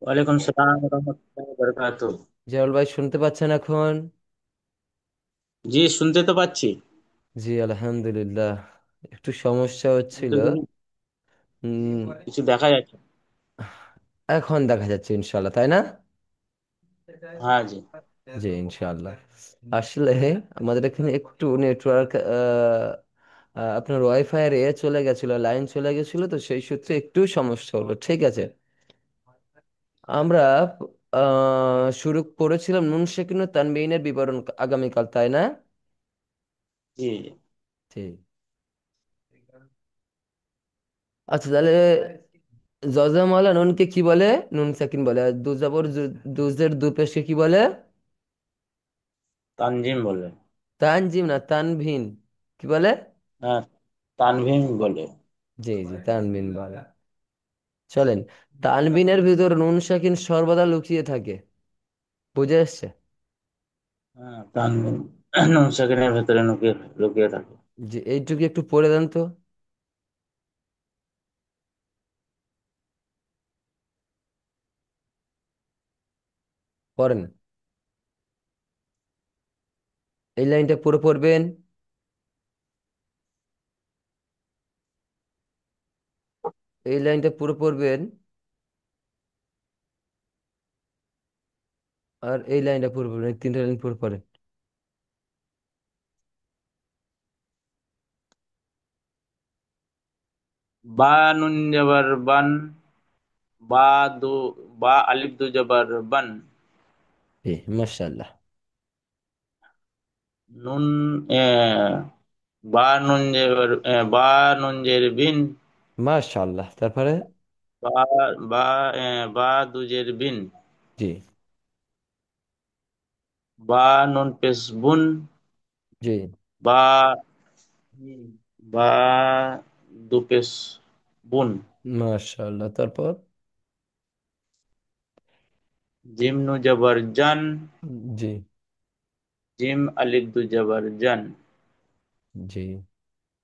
ওয়ালাইকুম সালাম রহমতুল্লাহি বারাকাতুহু। জিয়াউল ভাই শুনতে পাচ্ছেন এখন? জি, শুনতে তো পাচ্ছি। জি আলহামদুলিল্লাহ। একটু সমস্যা হচ্ছিল। কিন্তু উম, কিছু দেখা যাচ্ছে না। এখন দেখা যাচ্ছে ইনশাল্লাহ, তাই না? হ্যাঁ জি। জি ইনশাল্লাহ। আসলে আমাদের এখানে একটু নেটওয়ার্ক, আপনার ওয়াইফাই এর চলে গেছিল, লাইন চলে গেছিল, তো সেই সূত্রে একটু সমস্যা হলো। ঠিক আছে, আমরা শুরু করেছিলাম নুন সেকিন ও তানবিনের বিবরণ আগামীকাল, তাই না? জি জি। ঠিক। আচ্ছা তাহলে জজমালা নুনকে কি বলে? নুন সাকিন বলে। আর দুজাবর দুজের দু পেশকে কি বলে? তানজিম বলে। তানজিম না, তানভিন। কি বলে? হ্যাঁ, তানভীম বলে। জি জি, তানভিন বলে। চলেন, তানভিনের ভিতর নুন সাকিন সর্বদা লুকিয়ে থাকে। বুঝে এসছে? হ্যাঁ, তানভীম নুন সেকেন্ডের ভেতরে লুকিয়ে লুকিয়ে থাকে। যে এইটুকু একটু পড়ে দেন তো। পড়েন, এই লাইনটা পুরো পড়বেন। এই লাইনটা পুরো পড়বেন। আর এই লাইনটা পুরো পড়বেন, এই তিনটা লাইন পুরো পড়েন। বা নুন জবর বান, বা দু, বা আলিফ দু জবর বান। জি মাশাআল্লাহ। নুন বা নুন জবর বা নুন জের বিন। মাশাআল্লাহ, তারপরে? বা বা বা দুজের বিন। জি বা নুন পেশ বুন। জি। বা বা দুপেশ বুন। মাশাআল্লাহ, তারপর? জিম নু জবর জান। জি জিম আলিফ দু জবর জান। জি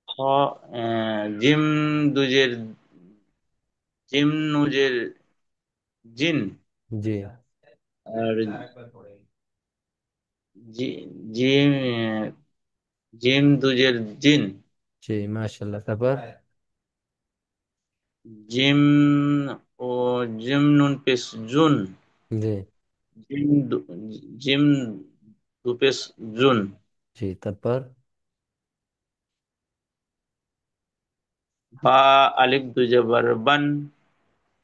খ জিম দুজের জিম নুজের জিন। জি আর জিম জিম দুজের জিন। জি মাশাআল্লাহ, তারপর? জিম ও জিম নুন পেশ জুন। জি জিম জিম দু পেশ জুন। জি, তারপর? বা আলিফ দু জবর বান।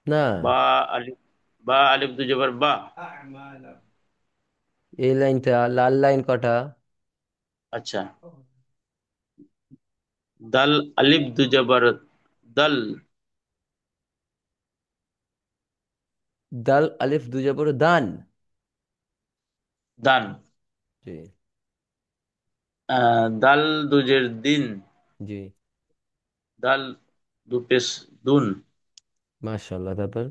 না, বা আলিফ বা আলিফ দু জবর বা। এই লাইনটা লাল লাইন কটা? আচ্ছা। দাল আলিফ দু জবর দল। দাল আলিফ দুজা বড় দান। দান। জি দাল দুজের দিন। জি দাল দু পেশ দুন। মাশাআল্লাহ, তারপর?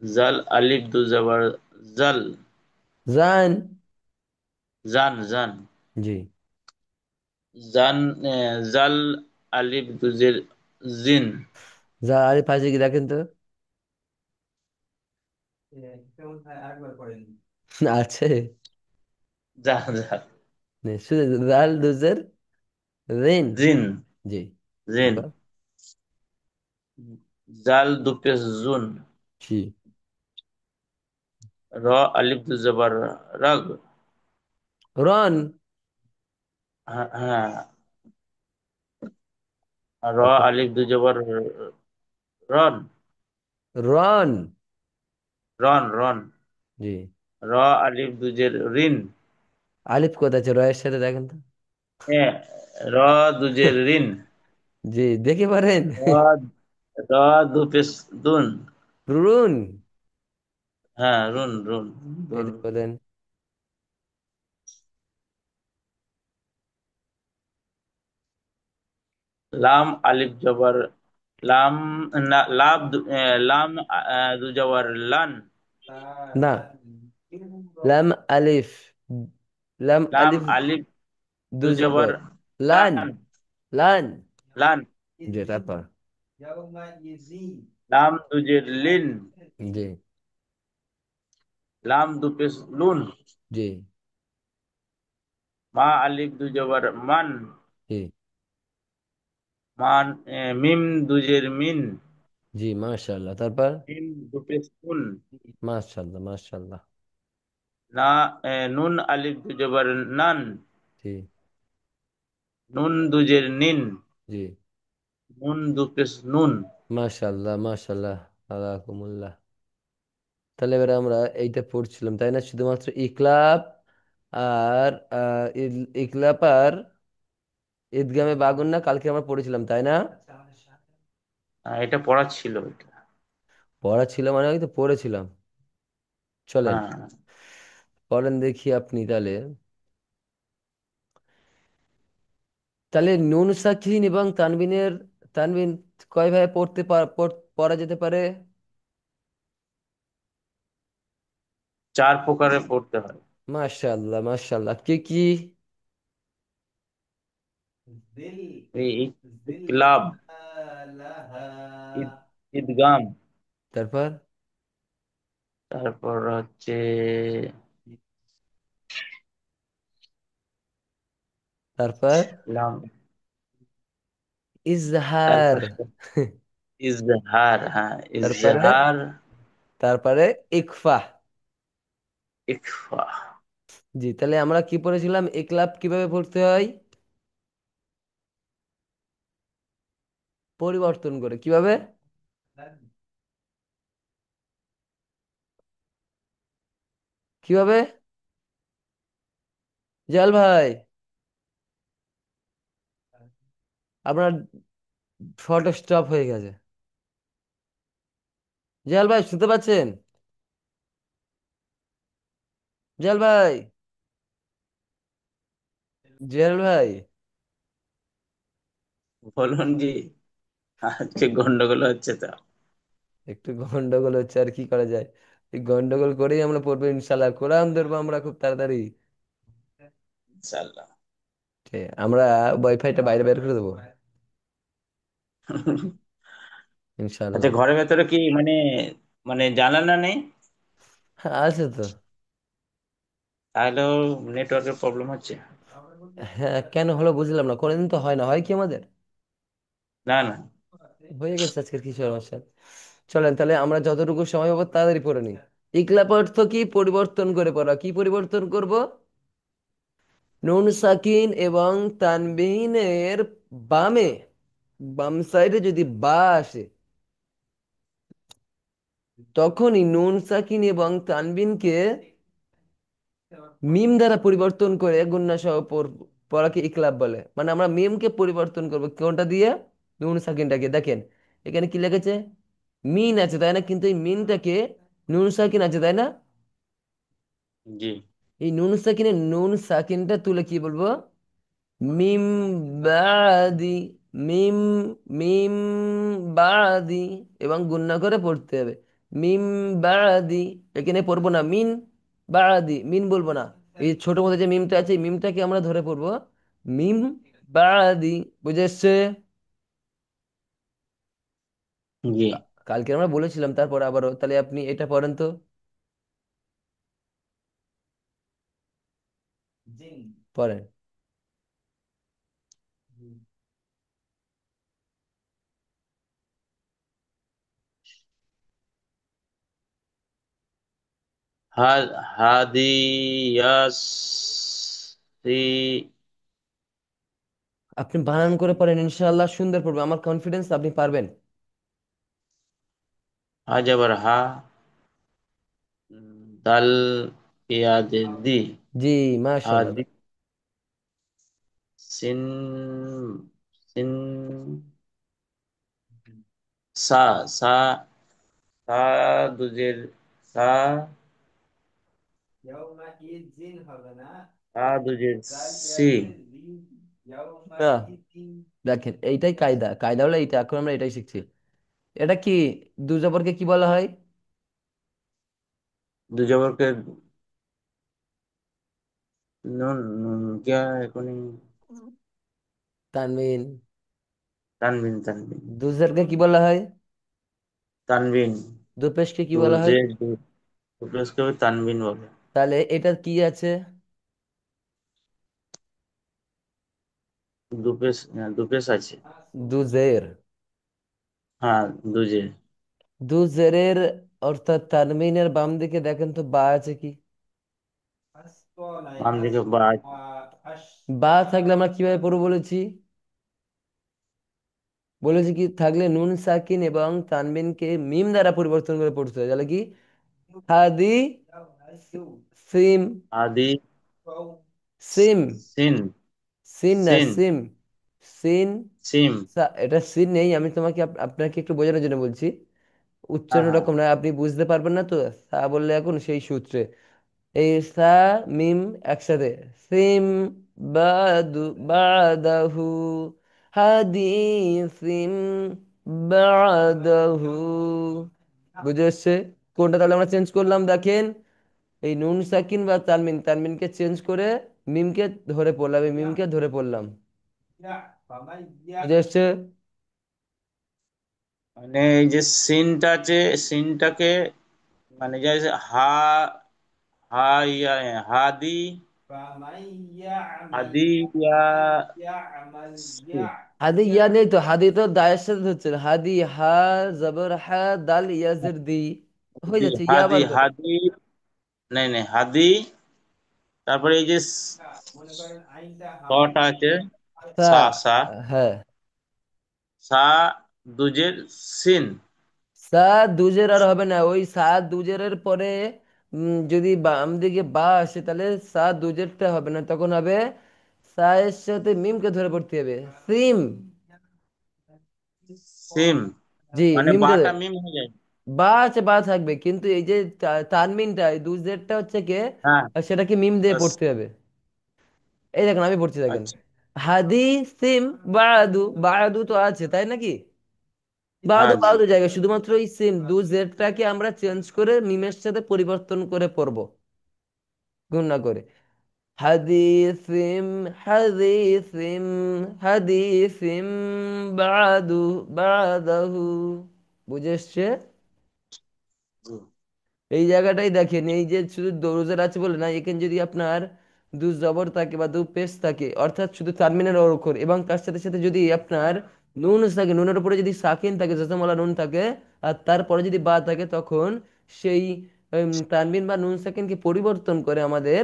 জাল আলিফ দু জবর জাল। জান। জান জান। জি, জান জাল আলিফ দুজের জিন। যা আরে পাশে কি দেখেন তো। আছে। যা যা। নে, শুধু দাল দুজের রিন। জিন। জি, জিন। তারপর? জাল দু পেশ জুন। জি, র আলিফ দু জবর রগ। রন। হ্যাঁ হ্যাঁ। র তারপর? আলিফ দু জবর রন। রন। রন রন। জি, র আলিফ দুজের রিন। আলিফ কোথায় আছে রয়ের সাথে, দেখেন তো। এ, র দুজের রিন। জি, দেখে পারেন। র র দু পেশ দুন। রুন। হ্যাঁ, রুন রুন এই রুন। যে বলেন। লাম আলিফ জবর লাম। না, লাম দু জবর লান। না, লাম আলিফ, লাম লাম আলিফ আলিফ দু দু জবর জবর লান। লান। লান। লান। জি, তারপর? লাম দুজের লিন। জি লাম দু পেশ লুন। জি। মা আলিফ দু জবর মান। জি। মান মিম দুজের মিন। জি মাশাআল্লাহ, তারপর? মিম দু পেশ কুন। মাশাআল্লাহ মাশাআল্লাহ। না নুন আলিফ দু জবর নান। জি। নুন দুজের নিন। জি নুন দু পেশ নুন। মাশাআল্লাহ মাশাআল্লাহ। আল্লাহ। তাহলে এবারে আমরা এইটা পড়ছিলাম তাই না, শুধুমাত্র ইকলাব আর ইকলাব আর ঈদগামে বাগুন্না কালকে আমরা পড়েছিলাম তাই না? এটা পড়া ছিল এটা। পড়া ছিল মানে হয়তো পড়েছিলাম। চলেন হ্যাঁ, পড়েন দেখি আপনি তাহলে। তাহলে নুন সাকিন এবং তানবিন কয় ভাবে পড়া যেতে পারে? চার প্রকারে পড়তে হয়। মাশাআল্লাহ মাশাআল্লাহ, কি কি? এই ইকলাব, ঈদ ঈদগাম, তারপর? তারপর হচ্ছে তারপর লাম, ইজহার। তারপর ইজহার। হ্যাঁ, তারপরে? ইজহার, তারপরে ইকফা। ইখফা। জি, তাহলে আমরা কি পড়েছিলাম, ইকলাব কিভাবে পড়তে হয়? পরিবর্তন করে কিভাবে? কিভাবে? জাল ভাই, আপনার ফটো স্টপ হয়ে গেছে। জাল ভাই শুনতে পাচ্ছেন? জাল ভাই, জাল ভাই। বলুন জি। আজকে গন্ডগোল হচ্ছে তো। একটু গন্ডগোল হচ্ছে, আর কি করা যায়। এই গন্ডগোল করেই আমরা পড়বো ইনশাল্লাহ, কোরআন ধরবো আমরা খুব তাড়াতাড়ি। ইনশাআল্লাহ। আমরা ওয়াইফাইটা বাইরে বের করে দেবো আচ্ছা, ইনশাল্লাহ। ঘরের ভেতরে কি মানে মানে জানালা নেই? হ্যাঁ, আছে তো। তাহলেও নেটওয়ার্কের প্রবলেম হচ্ছে। হ্যাঁ, কেন হলো বুঝলাম না, কোনোদিন তো হয় না, হয় কি আমাদের? না, না। হয়ে গেছে আজকের কি সমস্যা। চলেন তাহলে আমরা যতটুকু সময় পাবো তাড়াতাড়ি পড়ে নিই। ইকলাপ অর্থ কি? পরিবর্তন করে পড়া। কি পরিবর্তন করব? নুন সাকিন এবং তানবিনের বামে, বাম সাইডে যদি বা আসে, তখনই নুন সাকিন এবং তানবিনকে মিম দ্বারা পরিবর্তন করে গুণনা সহ পড়াকে ইকলাব বলে। মানে আমরা মিমকে পরিবর্তন করব কোনটা দিয়ে? নুন সাকিনটাকে। দেখেন এখানে কি লিখেছে, মিন আছে তাই না, কিন্তু এই মিনটাকে নুন সাকিন আছে তাই না, জি, এই নুন সাকিনের নুন সাকিনটা তুলে কি বলবো? মিম বাদি, মিম, মিম বাদি, এবং গুণনা করে পড়তে হবে। মিম বাদি, এখানে পড়বো না মিন বাদি, মিন বলবো না। এই ছোট মধ্যে যে মিমটা আছে এই মিমটাকে আমরা ধরে পড়বো মিম বাদি। বুঝে এসছে? জি। কালকে আমরা বলেছিলাম, তারপর আবারও তাহলে আপনি এটা পড়েন তো। পড়েন। হাদিয়াসি। আপনি বানান করে পড়েন, ইনশাআল্লাহ সুন্দর পড়বে, আমার কনফিডেন্স আপনি পারবেন। হাজাবার হা, দাল ইয়াদে দি। জি মাশাআল্লাহ। হাদি, সিন, সিন, সা, সা, সা দুজের সা, সা দুজের সি। না, দেখেন এইটাই কায়দা, কায়দা হলো এইটা, এখন আমরা এটাই শিখছি। এটা কি, দুজবরকে কি বলা হয়? দু জবরকে নুন, নুন क्या है कोनी। তানবিন। তানবিন, তানবিন, দুজেরকে কি বলা হয়? তানবিন। দুপেশকে কি দু বলা হয়? জের দু, দু পেশকে তানবিন বলে। তাহলে এটা কি আছে? দু পেশ আছে। দুজের। হ্যাঁ, দুজে। দুজেরের অর্থাৎ তানমিনের বাম দিকে দেখেন তো বা আছে কি? বাম দিকে বা আছে। বা থাকলে আমরা কিভাবে পড়বো বলেছি? বলেছি কি থাকলে নুন সাকিন এবং তানবিনকে মিম দ্বারা পরিবর্তন করে পড়তে হয়, তাহলে কি হাদি সিম। আদি। সিম। সিন। সিন না সিন। সিম। সিন। সিম। এটা সিন নেই, আমি তোমাকে আপনাকে একটু বোঝানোর জন্য বলছি। হ্যাঁ, উচ্চারণ হ্যাঁ। এরকম না, আপনি বুঝতে পারবেন না তো। সা বললে এখন সেই সূত্রে এই সা মিম একসাথে সিম বাদু বাদাহু হাদিসিম বাদাহু। বুঝে এসছে? কোনটা তাহলে আমরা চেঞ্জ করলাম দেখেন, এই নুন সাকিন বা তানমিন, তানমিনকে চেঞ্জ করে মিমকে ধরে পড়লাম, এই মিমকে ধরে পড়লাম। বুঝে এসছে? মানে এই যে সিনটা আছে, সিনটাকে মানে যে হা, হা ইয়া, হাদি, হাদি ইয়া, সি। হাদি ইয়া নেই তো, হাদি তো দায়ের সাথে হচ্ছে হাদি, হা জবর হা দাল ইয়াজের দি, হয়ে যাচ্ছে ইয়া হাদি, বার করে। হাদি। নেই, নেই, হাদি। তারপরে এই যে টা আছে, তা সা, সা। হ্যাঁ, সা দুজের সিন। সা দুজের আর হবে না, ওই সা দুজের পরে যদি বাম দিকে বা আসে তাহলে সা দুজেরটা হবে না, তখন হবে সা এর সাথে মিমকে ধরে পড়তে হবে সিম। সিম। জি মানে মিমকে বাটা মিম হয়ে যায়। বা আছে, বা থাকবে, কিন্তু এই যে তানমিনটা এই দুজেরটা হচ্ছে কে, হ্যাঁ। সেটাকে মিম দিয়ে বাস। পড়তে হবে। এই দেখেন আমি পড়ছি দেখেন, আচ্ছা। হাদিসিম বাদু, বাদু তো আছে তাই নাকি? বাদু হ্যাঁ, জি। বাদু জায়গায় শুধুমাত্র এই সিম দু জেডটাকে আমরা চেঞ্জ করে মিমের সাথে পরিবর্তন করে পড়বো, গুণনা করে। হাদিসিম হাদিসিম হাদিসিম বাদু বাদাহু। বুঝে এসছে? জি। এই জায়গাটাই দেখেন, এই যে শুধু দরুজার আছে বলে না, এখানে যদি আপনার দু জবর থাকে বা দু পেশ থাকে, অর্থাৎ শুধু তানমিনের অক্ষর এবং তার সাথে সাথে যদি আপনার নুন থাকে, নুনের উপরে যদি সাকিন থাকে, জজমওয়ালা নুন থাকে, আর তারপরে যদি বা থাকে, তখন সেই তানবিন বা নুন সাকিনকে পরিবর্তন করে আমাদের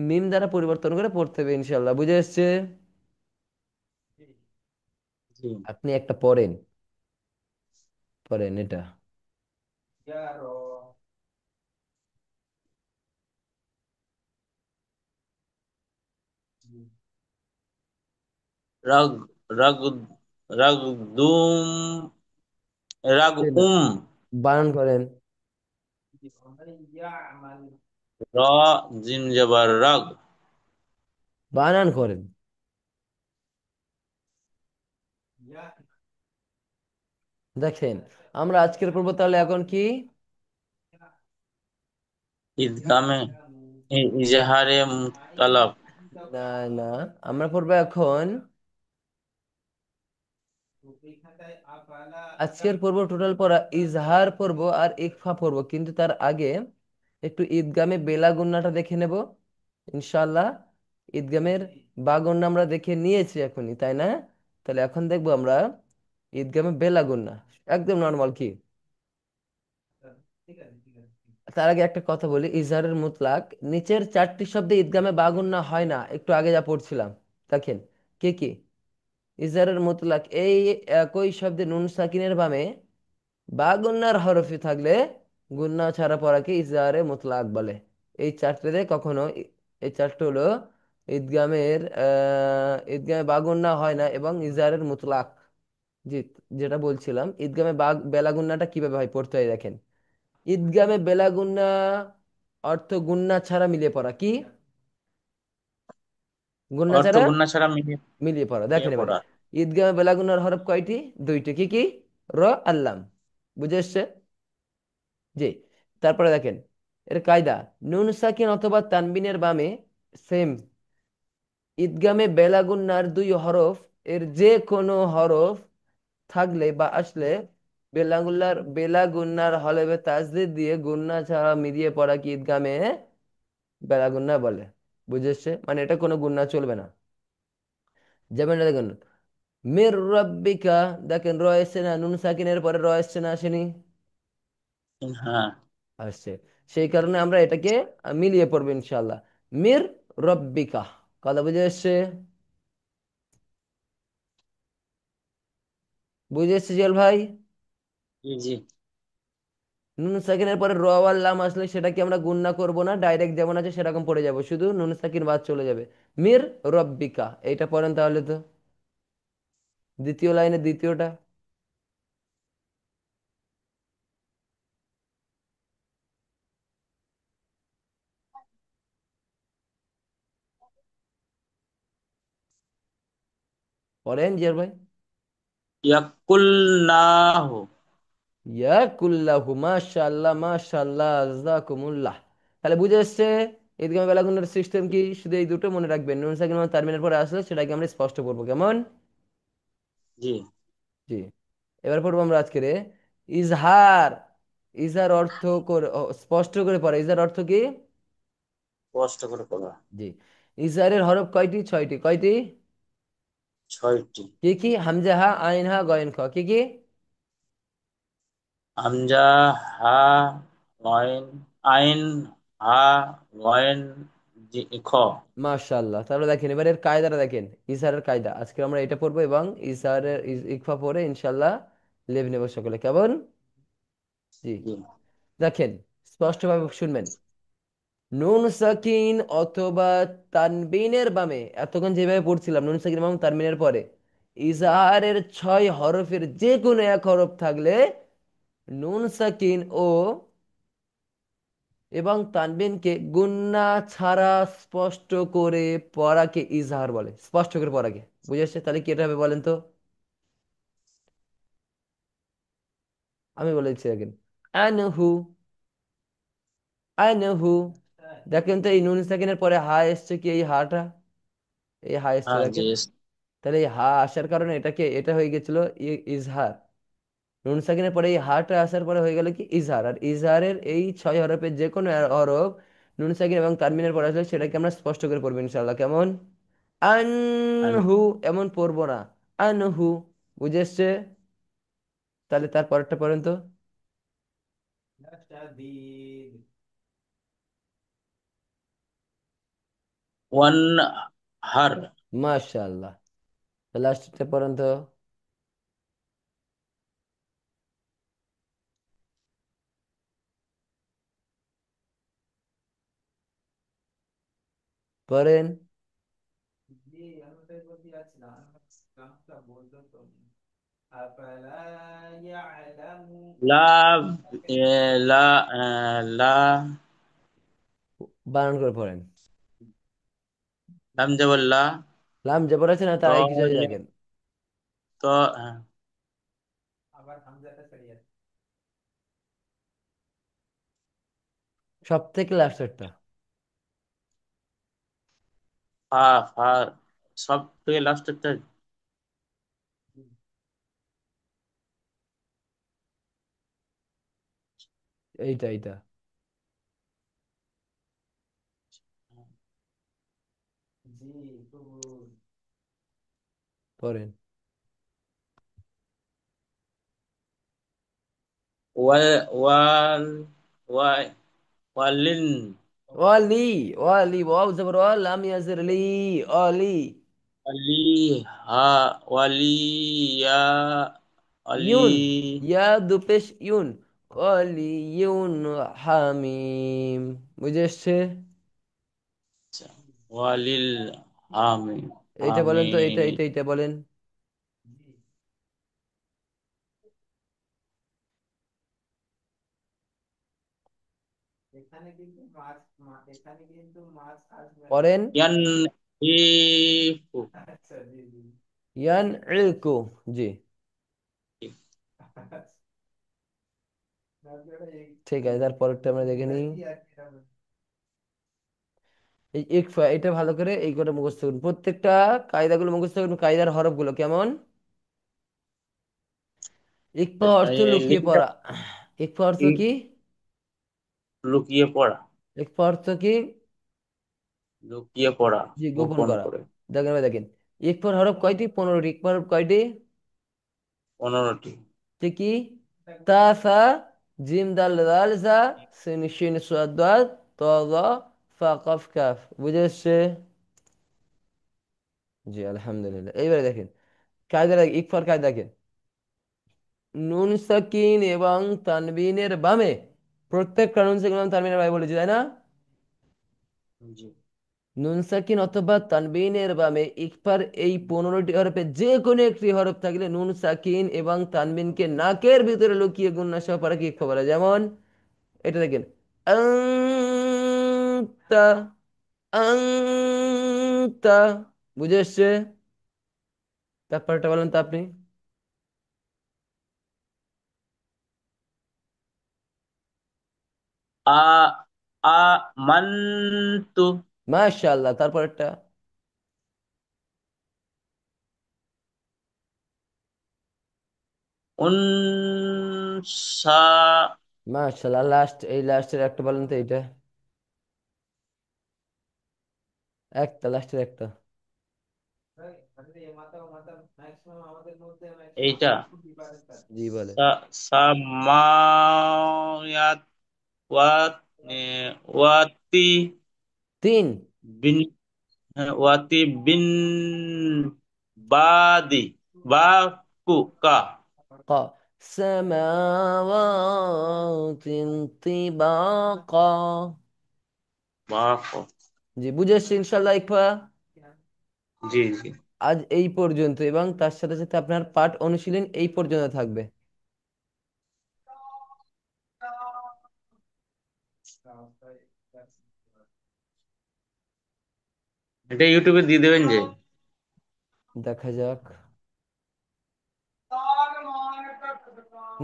মিম দ্বারা পরিবর্তন করে পড়তে হবে ইনশাল্লাহ। বুঝে এসছে? জি। আপনি একটা পড়েন, পড়েন এটা। রাগ, রাগ, রাগ দুম, রাগ উম। বানান করেন। র, জিম জবর রাগ। বানান করেন। দেখেন, আমরা আজকের পর্ব তাহলে এখন কি? ঈদগামে ইজহারে মুতলাব। না না, আমরা পড়বো এখন আজকের পর্ব টোটাল পড়া ইজহার পড়বো আর ইকফা পড়বো, কিন্তু তার আগে একটু ঈদগামে বেলা গুন্নাটা দেখে নেব ইনশাআল্লাহ। ঈদগামের বা গুন্না আমরা দেখে নিয়েছি এখনই, তাই না? তাহলে এখন দেখবো আমরা ঈদগামে বেলা গুন্না, একদম নর্মাল কি। তার আগে একটা কথা বলি, ইজহারের মুতলাক নিচের চারটি শব্দে ঈদগামে বা গুন্না হয় না, একটু আগে যা পড়ছিলাম। দেখেন কি কি। ইজহারের মুতলাক এই একই শব্দে নুন সাকিনের বামে বা গুন্নার হরফে থাকলে গুন্না ছাড়া পড়াকে ইজহারে মুতলাক বলে। এই চারটেতে কখনো এই চারটে হলো ঈদগামে বা গুন্না হয় না এবং ইজহারের মুতলাক। জি, যেটা বলছিলাম ঈদগামে বা বেলা গুন্নাটা কিভাবে হয় পড়তে হয় দেখেন। ঈদগামে বেলা গুন্না অর্থ গুন্না ছাড়া মিলিয়ে পড়া কি, গুন্না অর্থ ছাড়া গুণনা ছাড়া মিলিয়ে মিলিয়ে পড়া। নিয়ে দেখেন এবারে পড়া। ঈদগামে বেলা গুন্নার হরফ কয়টি? দুইটি, কি কি? র আল্লাম। বুঝে এসছে? জি। তারপরে দেখেন এর কায়দা, নুন সাকিন অথবা তানবিনের বামে সেম ঈদগামে বেলা গুন্নার দুই হরফ এর যে কোনো হরফ থাকলে বা আসলে বেলা গুন্নার হলেবে তাসদিদ দিয়ে গুন্না ছাড়া মিলিয়ে পড়া কি ঈদগামে বেলা গুন্না বলে। বুঝেছে, মানে এটা কোনো গুন্না চলবে না। যেমন এটা দেখুন, মির রব্বিকা, দেখেন র এসছে না, নুন সাকিনের পরে র এসছে না, আসেনি? হ্যাঁ। আসছে। সেই কারণে আমরা এটাকে মিলিয়ে পড়বো ইনশাল্লাহ। মির রব্বিকা, কথা বুঝে এসছে? বুঝে এসছে জিয়াল ভাই? জি জি। নুন সাকিনের পরে র আর লাম আসলে সেটাকে আমরা গুণনা করব না, ডাইরেক্ট যেমন আছে সেরকম পড়ে যাব, শুধু নুন সাকিন বাদ চলে যাবে। মির রব্বিকা, এইটা পড়েন তাহলে তো, দ্বিতীয় লাইনে দ্বিতীয়টা পড়েন জিয়ার ভাই। ইয়াকুলনাহু। ইয়াকুল্লাহু, মাশাআল্লাহ মাশাআল্লাহ, জাযাকুমুল্লাহ। তাহলে বুঝে এসছে ঈদগামে বেলাগুনের সিস্টেম কি, শুধু এই দুটো মনে রাখবেন, নুন সাকিন এবং তানবিনের পরে আসলে সেটাকে আমরা স্পষ্ট করবো, কেমন? জি। জি। এবার পড়বো আমরা আজকে রে ইজহার। ইজহার অর্থ করে স্পষ্ট করে পড়া, ইজহার অর্থ কি? কষ্ট করে পড়া। জি। ইজহারের হরফ কয়টি? ছয়টি। কয়টি? ছয়টি। কি কি? হামজা, হা, আইন, হা, গয়েন, খ, কি কি? হামজা, হা, গয়েন, আইন, হা, গয়েন, খ। মাশাআল্লাহ। তাহলে দেখেন এবার এর কায়দাটা দেখেন, ইজহারের কায়দা আজকে আমরা এটা পড়বো, এবং ইজহারের ইকফা পড়ে ইনশাল্লাহ লেভ নেব সকলে, কেমন? জি। জি। দেখেন, স্পষ্টভাবে শুনবেন। নুন সাকিন অথবা তানবিনের বামে, এতক্ষণ যেভাবে পড়ছিলাম নুন সাকিন এবং তানবিনের পরে ইজহারের 6 হরফের যে কোনো এক হরফ থাকলে নুন সাকিন ও এবং তানবিনকে গুন্না ছাড়া স্পষ্ট করে পড়াকে ইজহার বলে, স্পষ্ট করে পড়াকে। বুঝে আসছে? তাহলে কি এটা হবে বলেন তো? আমি বলে দিচ্ছি দেখেন, আনহু, আনহু। দেখেন তো এই নুন সাকিনের পরে হা এসছে কি, এই হাটা, এই হা এসছে হ্যাঁ জি। দেখেন। তাহলে এই হা আসার কারণে এটাকে, এটা হয়ে গেছিল ইজহার। নুন সাকিনের পরে এই হাটা আসার পরে হয়ে গেল কি ইজহার। আর ইজহারের এই 6 হরফের যে কোনো হরফ নুন সাকিন এবং তানবিনের পরে আসলে সেটাকে আমরা স্পষ্ট করে পড়বো ইনশাআল্লাহ, কেমন? আন- আনহু, এমন পড়বো না, আনহু। বুঝে এসছে? তাহলে তার পরেরটা পড়েন তো। ওয়ান হার। মাশাআল্লাহ। লাস্টটা পড়েন তো। পড়েন। লা, লা, লা। বানান করে পড়েন। হামজা বললা। লাম জবর আছে না, ত, তার আগে কিছু আছে দেখেন। ত, সব থেকে লাস্টেরটা। ফা, ফা, সব থেকে লাস্টেরটা। এইটা এইটা পড়েন। ওয়াল, ওয়াল, ওয়াই, ওয়ালিন। ওয়ালি, ওয়ালি, ওয়াও জবর ওয়া, লাম ইয়াজের লি, অলি। ওয়ালি, হা, ওয়ালিয়া, অলি। ইউন, ইয়া দুপেশ ইউন, অলি ইউন হামিম। বুঝে এসছে? ওয়ালিল হামি, এইটা বলেন তো, এইটা হামিদ। এইটা এইটা বলেন। পড়েন। ইয়ান, হিফু। ইয়ান ইলকু, জি। ঠিক আছে, তারপরটা আমরা দেখে নিই। এই ইকফা, এটা ভালো করে এই করে মুখস্থ করুন, প্রত্যেকটা কায়দাগুলো মুখস্থ করুন, কায়দার হরফগুলো কেমন? ইকফা অর্থ লুকিয়ে লিঙ্কটা পড়া। ইকফা অর্থ কি? কি? লুকিয়ে পড়া। ইকফা অর্থ কি? লুকিয়ে পড়া, জি, গোপন গোপন করা। করে। দেখেন ভাই, দেখেন, ইকফার হরফ কয়টি? 15টি। ইকফার হরফ কয়টি? 15টি। ঠিক কি? তা, সা, জিম, দাল, দাল, সা, সিন, শিন, সাদ, দাল, ত, জ, ফা, কফ, কাফ। বুঝে এসছে? জি, আলহামদুলিল্লাহ। এইবারে দেখেন, কায়দা দেখেন, ইকফার কায়দা দেখেন। নুন সাকিন এবং তানবিনের বামে, প্রত্যেকটা নুন সাকিন এবং তানবিনের বামে বলেছি, তাই না? জি। নুন সাকিন অথবা তানবিনের বামে ইকফার এই 15টি হরফে যে কোনো একটি হরফ থাকলে নুন সাকিন এবং তানবিনকে নাকের ভিতরে লুকিয়ে গুণনা সহ পড়াকে ইকফা বলে। যেমন এটা দেখেন, আংতা, আংতা। বুঝে এসছে? তারপরটা বলেন তো আপনি। আ আ মান্তু। মাশাআল্লাহ। তারপরটা। উনসা। মাশাআল্লাহ। লাস্ট, এই লাস্টের একটা বলেন তো এইটা। একটা, লাস্টের একটা। এইটা জি, বলে। সামায়াত ওয়াত ওয়াতি তিন। বিন ওয়াতি বিন বাদি বা কা ق سماوات طباقا। বা ক। জি, বুঝে এসছি ইনশাল্লাহ ইকফা। জি জি। আজ এই পর্যন্ত, এবং তার সাথে সাথে আপনার পাঠ অনুশীলন এই পর্যন্ত থাকবে। এটা ইউটিউবে দিয়ে দেবেন যে। দেখা যাক।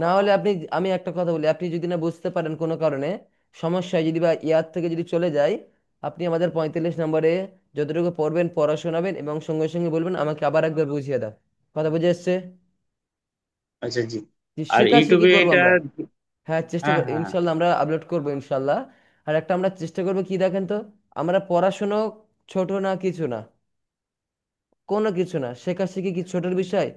না হলে আপনি, আমি একটা কথা বলি, আপনি যদি না বুঝতে পারেন কোনো কারণে, সমস্যায় যদি বা ইয়ার থেকে যদি চলে যায়, আপনি আমাদের 45 নম্বরে যতটুকু পড়বেন পড়া শোনাবেন এবং সঙ্গে সঙ্গে বলবেন আমাকে আবার একবার বুঝিয়ে দাও। কথা বুঝে এসছে? আচ্ছা জি। যে আর শেখাশেখি ইউটিউবে করবো এটা। আমরা। হ্যাঁ, চেষ্টা হ্যাঁ কর হ্যাঁ। ইনশাল্লাহ, আমরা আপলোড করবো ইনশাল্লাহ। আর একটা আমরা চেষ্টা করবো কি দেখেন তো, আমরা পড়াশুনো ছোট না, কিছু না, কোনো কিছু না, শেখাশেখি কি ছোটের বিষয়?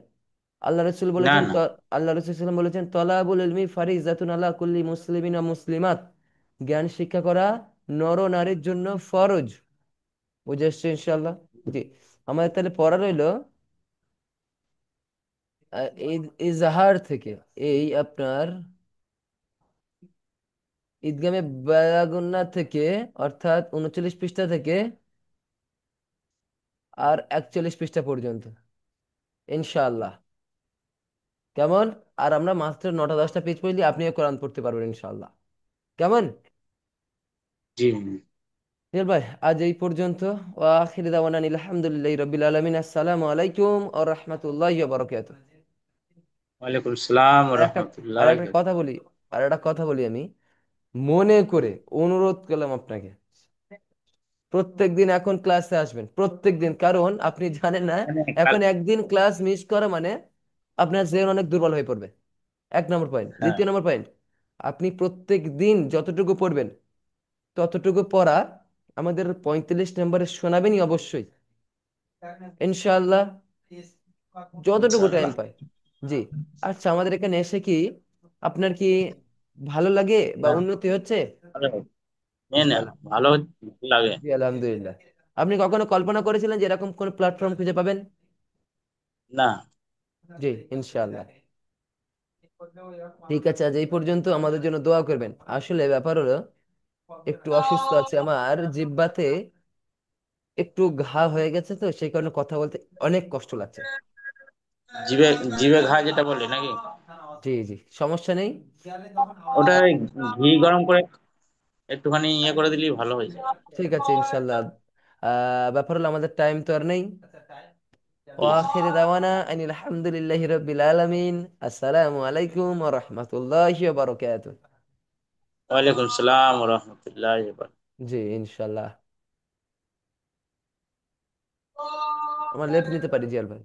আল্লাহ রসুল না বলেছেন না। আল্লাহ রসুল সাল্লাম বলেছেন, তলাবুল ইলমি ফারিজাতুন আলা কুল্লি মুসলিমিন ওয়া মুসলিমাত। জ্ঞান শিক্ষা করা নর ও নারীর জন্য ফরজ। বুঝে এসছে ইনশাল্লাহ? জি। আমাদের তাহলে পড়া রইলো ইজাহার থেকে, এই আপনার ঈদগামে বায়াগুন্না থেকে, অর্থাৎ 39 পৃষ্ঠা থেকে আর 41 পৃষ্ঠা পর্যন্ত ইনশাআল্লাহ। কেমন? আর আমরা মাত্র 9টা 10টা পেজ পড়লে আপনিও কোরআন পড়তে পারবেন ইনশাআল্লাহ। কেমন? জি। জেল ভাই, আজ এই পর্যন্ত। ও আখির দাওয়ানা আলহামদুলিল্লাহি রাব্বিল আলামিন। আসসালামু আলাইকুম ওয়া রাহমাতুল্লাহি ওয়া বারাকাতুহু। ওয়ালাইকুম আসসালাম আর একটা আর রহমতুল্লাহ। একটা কথা বলি, আর একটা কথা বলি আমি, মনে করে অনুরোধ করলাম আপনাকে, প্রত্যেকদিন এখন ক্লাসে আসবেন, প্রত্যেকদিন। কারণ আপনি জানেন না, এখন একদিন ক্লাস মিস করা মানে আপনার জেন অনেক দুর্বল হয়ে পড়বে। 1 নম্বর পয়েন্ট। হ্যাঁ। 2য় নম্বর পয়েন্ট, আপনি প্রত্যেক দিন যতটুকু পড়বেন ততটুকু পড়া আমাদের 45 নম্বরে শোনাবেনই অবশ্যই ইনশাআল্লাহ, যতটুকু টাইম ইনশাআল্লাহ। পাই। জি। আচ্ছা, আমাদের এখানে এসে কি আপনার কি ভালো লাগে বা হ্যাঁ। উন্নতি হচ্ছে? ভালো। নেন জি, নেন, ভালো লাগে। জি, আলহামদুলিল্লাহ। আপনি কখনো কল্পনা করেছিলেন যে এরকম কোন প্ল্যাটফর্ম খুঁজে পাবেন? না। জি, ইনশাআল্লাহ। ঠিক আছে, আজ এই পর্যন্ত। আমাদের জন্য দোয়া করবেন। আসলে ব্যাপার হলো, একটু অসুস্থ আছে, আমার জিহ্বাতে একটু ঘা হয়ে গেছে, তো সেই কারণে কথা বলতে অনেক কষ্ট লাগছে। জিভে জিভে ঘা যেটা বলে নাকি? জি, জি, সমস্যা নেই। ওটা ঘি গরম করে একটুখানি ইয়ে করে দিলেই ভালো হয়ে যায়। ঠিক আছে ইনশাল্লাহ। ব্যাপার হলো আমাদের টাইম তো আর নেই। ঠিক আছে। ওয়াখির দাওয়ানা আনিল হামদুলিল্লাহি রাব্বিল আলামিন। আসসালামু আলাইকুম ওয়া রাহমাতুল্লাহি ওয়া বারাকাতুহু। ওয়ালাইকুম আসসালাম রহমতুল্লাহ। জি, ইনশাল্লাহ। আমার লেফট নিতে পারি জিয়াল ভাই।